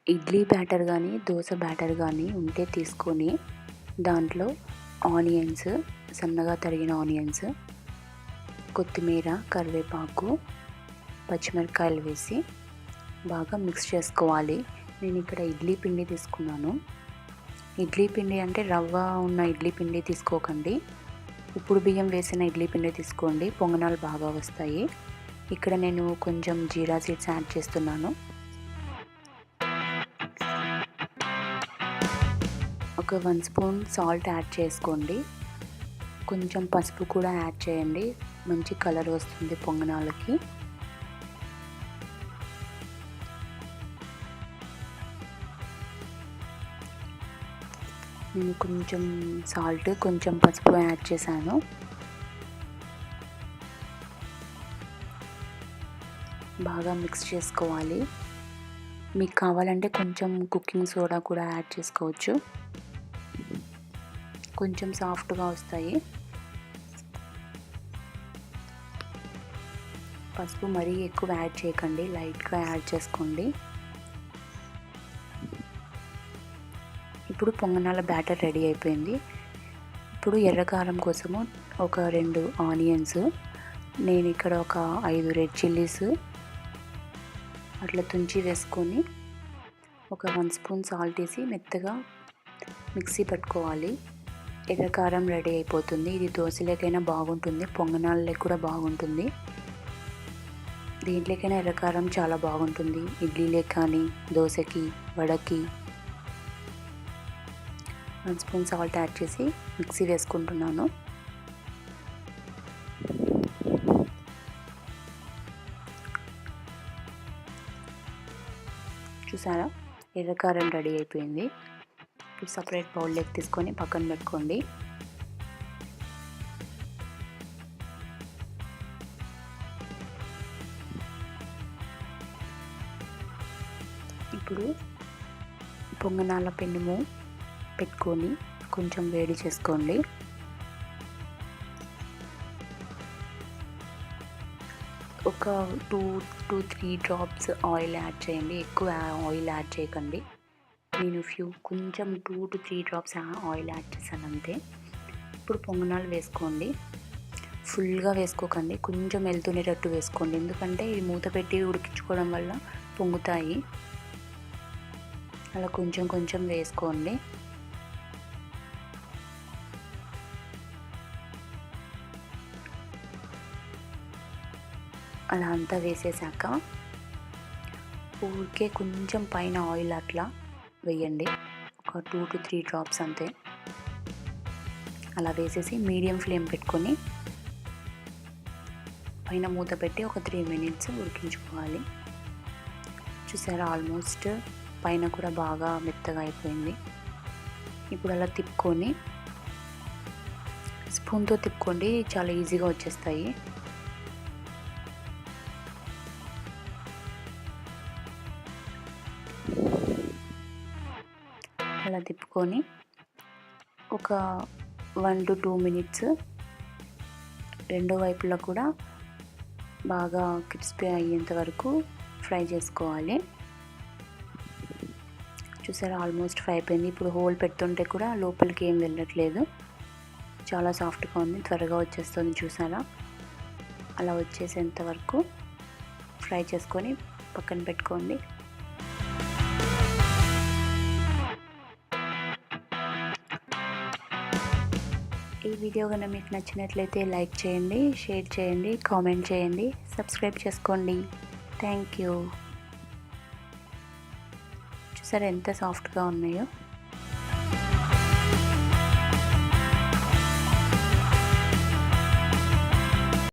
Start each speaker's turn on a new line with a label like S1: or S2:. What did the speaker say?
S1: Idli batter కానీ dosa batter కానీ ఉంటే తీసుకొని దాంట్లో ఆనియన్స్, సన్నగా తరిగిన ఆనియన్స్, కొత్తిమీర, కరివేపాకు, పచ్చిమిరపకాయలు వేసి బాగా మిక్స్ చేసుకోవాలి. నేను ఇక్కడ ఇడ్లీ పిండి తీసుకున్నాను. ఇడ్లీ పిండి అంటే రవ్వ ఉన్న ఇడ్లీ పిండి తీసుకోకండి, ఉప్పుడు బియ్యం వేసిన ఇడ్లీ పిండి తీసుకోండి, పొంగనాలు బాగా వస్తాయి. ఇక్కడ నేను కొంచెం జీరా సీడ్స్ యాడ్ చేస్తున్నాను. ఒక 1 స్పూన్ సాల్ట్ యాడ్ చేసుకోండి. కొంచెం పసుపు కూడా యాడ్ చేయండి, మంచి కలర్ వస్తుంది పొంగనాలకి. నేను కొంచెం సాల్ట్, కొంచెం పసుపు యాడ్ చేశాను. బాగా మిక్స్ చేసుకోవాలి. మీకు కావాలంటే కొంచెం కుకింగ్ సోడా కూడా యాడ్ చేసుకోవచ్చు, కొంచెం సాఫ్ట్గా వస్తాయి. పసుపు మరీ ఎక్కువ యాడ్ చేయకండి, లైట్గా యాడ్ చేసుకోండి. ఇప్పుడు పొంగనాల బ్యాటర్ రెడీ అయిపోయింది. ఇప్పుడు ఎర్రకారం కోసము ఒక 2 ఆనియన్స్, నేను ఇక్కడ ఒక 5 రెడ్ చిల్లీస్ అట్లా తుంచి వేసుకొని ఒక 1 స్పూన్ సాల్ట్ వేసి మెత్తగా మిక్సీ పట్టుకోవాలి. ఎర్రకారం రెడీ అయిపోతుంది. ఇది దోశలేకైనా బాగుంటుంది, పొంగనాలకి కూడా బాగుంటుంది. దీంట్లోకైనా ఎర్రకారం చాలా బాగుంటుంది, ఇడ్లీలే కానీ దోశకి, వడకి. 1 స్పూన్ సాల్ట్ యాడ్ చేసి మిక్సీ వేసుకుంటున్నాను. చూసారా, ఎర్రకారం రెడీ అయిపోయింది. ఇప్పుడు సపరేట్ బౌల్లోకి తీసుకొని పక్కన పెట్టుకోండి. ఇప్పుడు పొంగనాల పెనుము పెట్టుకొని కొంచెం వేడి చేసుకోండి. ఒక 2-3 డ్రాప్స్ ఆయిల్ యాడ్ చేయండి, ఎక్కువ ఆయిల్ యాడ్ చేయకండి. నేను కొంచెం 2-3 డ్రాప్స్ ఆయిల్ యాడ్ చేశాను అంతే. ఇప్పుడు పొంగనాలు వేసుకోండి. ఫుల్గా వేసుకోకండి, కొంచెం వెళ్తుండేటట్టు వేసుకోండి, ఎందుకంటే ఇది మూత పెట్టి ఉడికించుకోవడం వల్ల పొంగుతాయి. అలా కొంచెం కొంచెం వేసుకోండి. అలా అంతా వేసేసాక ఊరికే కొంచెం పైన ఆయిల్ అట్లా వేయండి, ఒక 2-3 డ్రాప్స్ అంతే. అలా వేసేసి మీడియం ఫ్లేమ్ పెట్టుకొని పైన మూత పెట్టి ఒక 3 మినిట్స్ ఉడికించుకోవాలి. చూసారా, ఆల్మోస్ట్ పైన కూడా బాగా మెత్తగా అయిపోయింది. ఇప్పుడు అలా తిప్పుకొని స్పూన్తో తిప్పుకోండి, చాలా ఈజీగా వచ్చేస్తాయి. అలా తిప్పుకొని ఒక 1-2 మినిట్స్ రెండో వైపులా కూడా బాగా క్రిస్పీ అయ్యేంత వరకు ఫ్రై చేసుకోవాలి. చూసారా, ఆల్మోస్ట్ ఫ్రై అయిపోయింది. ఇప్పుడు హోల్ పెడుతుంటే కూడా లోపలికి ఏం వెళ్ళట్లేదు, చాలా సాఫ్ట్గా ఉంది, త్వరగా వచ్చేస్తుంది. చూసారా, అలా వచ్చేసేంత వరకు ఫ్రై చేసుకొని పక్కన పెట్టుకోండి. ఈ వీడియో కనుక మీకు నచ్చినట్లయితే లైక్ చేయండి, షేర్ చేయండి, కామెంట్ చేయండి, సబ్స్క్రైబ్ చేసుకోండి. Thank you. చూసారా ఎంత సాఫ్ట్గా ఉన్నాయో.